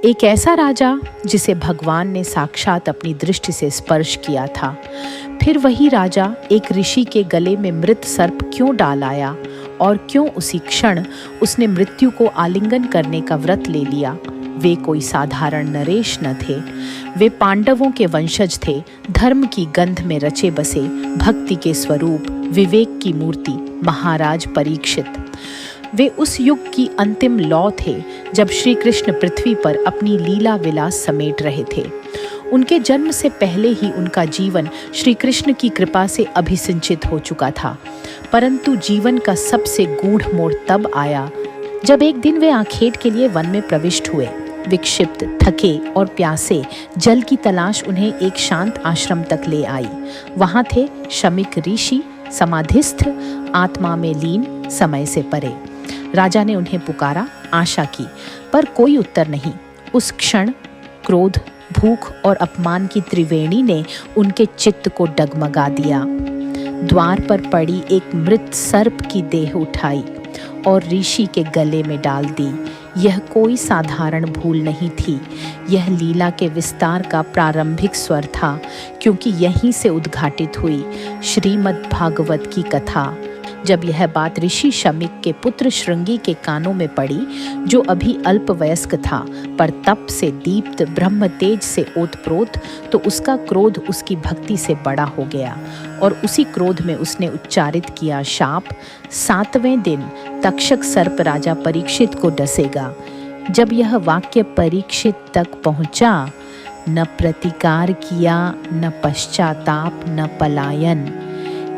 एक ऐसा राजा जिसे भगवान ने साक्षात अपनी दृष्टि से स्पर्श किया था। फिर वही राजा एक ऋषि के गले में मृत सर्प क्यों डाल आया और क्यों उसी क्षण उसने मृत्यु को आलिंगन करने का व्रत ले लिया। वे कोई साधारण नरेश न थे, वे पांडवों के वंशज थे, धर्म की गंध में रचे बसे, भक्ति के स्वरूप, विवेक की मूर्ति, महाराज परीक्षित। वे उस युग की अंतिम लौ थे जब श्री कृष्ण पृथ्वी पर अपनी लीला विलास समेट रहे थे। उनके जन्म से पहले ही उनका जीवन श्री कृष्ण की कृपा से अभिसिंचित हो चुका था, परंतु जीवन का सबसे गूढ़ मोड़ तब आया जब एक दिन वे आखेट के लिए वन में प्रविष्ट हुए। विक्षिप्त, थके और प्यासे, जल की तलाश उन्हें एक शांत आश्रम तक ले आई। वहां थे शमीक ऋषि, समाधिस्थ, आत्मा में लीन, समय से परे। राजा ने उन्हें पुकारा, आशा की, पर कोई उत्तर नहीं। उस क्षण क्रोध, भूख और अपमान की त्रिवेणी ने उनके चित्त को डगमगा दिया। द्वार पर पड़ी एक मृत सर्प की देह उठाई और ऋषि के गले में डाल दी। यह कोई साधारण भूल नहीं थी, यह लीला के विस्तार का प्रारंभिक स्वर था, क्योंकि यहीं से उद्घाटित हुई श्रीमद् भागवत की कथा। जब यह बात ऋषि शमीक के पुत्र श्रृंगी के कानों में पड़ी, जो अभी अल्पवयस्क था पर तप से दीप्त, ब्रह्म तेज से ओतप्रोत, तो उसका क्रोध उसकी भक्ति से बड़ा हो गया और उसी क्रोध में उसने उच्चारित किया शाप, 7वें दिन तक्षक सर्प राजा परीक्षित को डसेगा। जब यह वाक्य परीक्षित तक पहुंचा, न प्रतिकार किया, न पश्चाताप, न पलायन,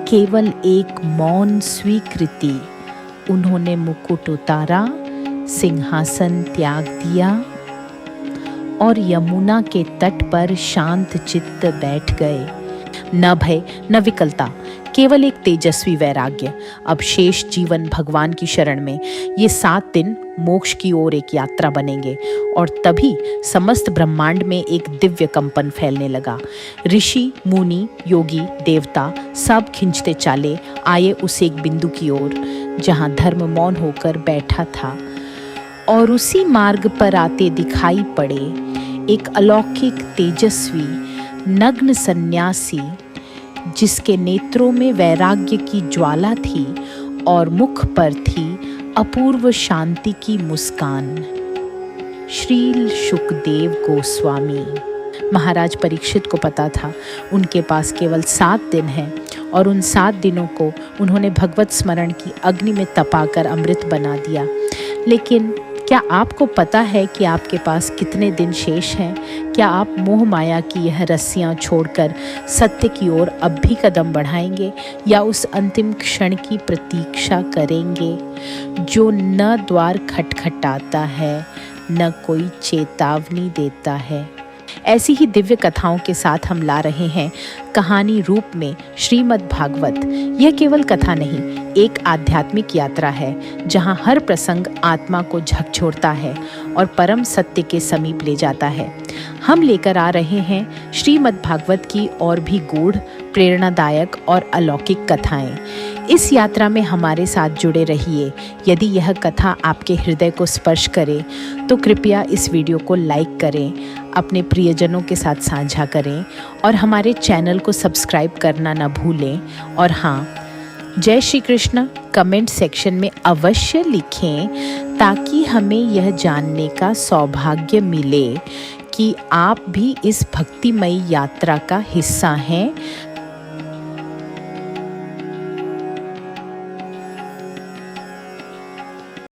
केवल एक मौन स्वीकृति। उन्होंने मुकुट उतारा, सिंहासन त्याग दिया और यमुना के तट पर शांत चित्त बैठ गए। न भय, न विकलता, केवल एक तेजस्वी वैराग्य। अब शेष जीवन भगवान की शरण में। ये 7 दिन मोक्ष की ओर एक यात्रा बनेंगे और तभी समस्त ब्रह्मांड में एक दिव्य कंपन फैलने लगा। ऋषि, मुनि, योगी, देवता सब खिंचते चाले आए उस एक बिंदु की ओर जहां धर्म मौन होकर बैठा था। और उसी मार्ग पर आते दिखाई पड़े एक अलौकिक, तेजस्वी, नग्न सन्यासी, जिसके नेत्रों में वैराग्य की ज्वाला थी और मुख पर थी अपूर्व शांति की मुस्कान। श्रील शुकदेव गोस्वामी। महाराज परीक्षित को पता था उनके पास केवल 7 दिन हैं और उन 7 दिनों को उन्होंने भगवत स्मरण की अग्नि में तपाकर अमृत बना दिया। लेकिन क्या आपको पता है कि आपके पास कितने दिन शेष हैं? क्या आप मोह माया की यह रस्सियां छोड़कर सत्य की ओर अब भी कदम बढ़ाएंगे या उस अंतिम क्षण की प्रतीक्षा करेंगे जो न द्वार खटखटाता है, न कोई चेतावनी देता है? ऐसी ही दिव्य कथाओं के साथ हम ला रहे हैं कहानी रूप में श्रीमद् भागवत। यह केवल कथा नहीं, एक आध्यात्मिक यात्रा है जहां हर प्रसंग आत्मा को झकझोरता है और परम सत्य के समीप ले जाता है। हम लेकर आ रहे हैं श्रीमद् भागवत की और भी गूढ़, प्रेरणादायक और अलौकिक कथाएं। इस यात्रा में हमारे साथ जुड़े रहिए। यदि यह कथा आपके हृदय को स्पर्श करे तो कृपया इस वीडियो को लाइक करें, अपने प्रियजनों के साथ साझा करें और हमारे चैनल को सब्सक्राइब करना न भूलें। और हाँ, जय श्री कृष्ण कमेंट सेक्शन में अवश्य लिखें ताकि हमें यह जानने का सौभाग्य मिले कि आप भी इस भक्तिमयी यात्रा का हिस्सा हैं।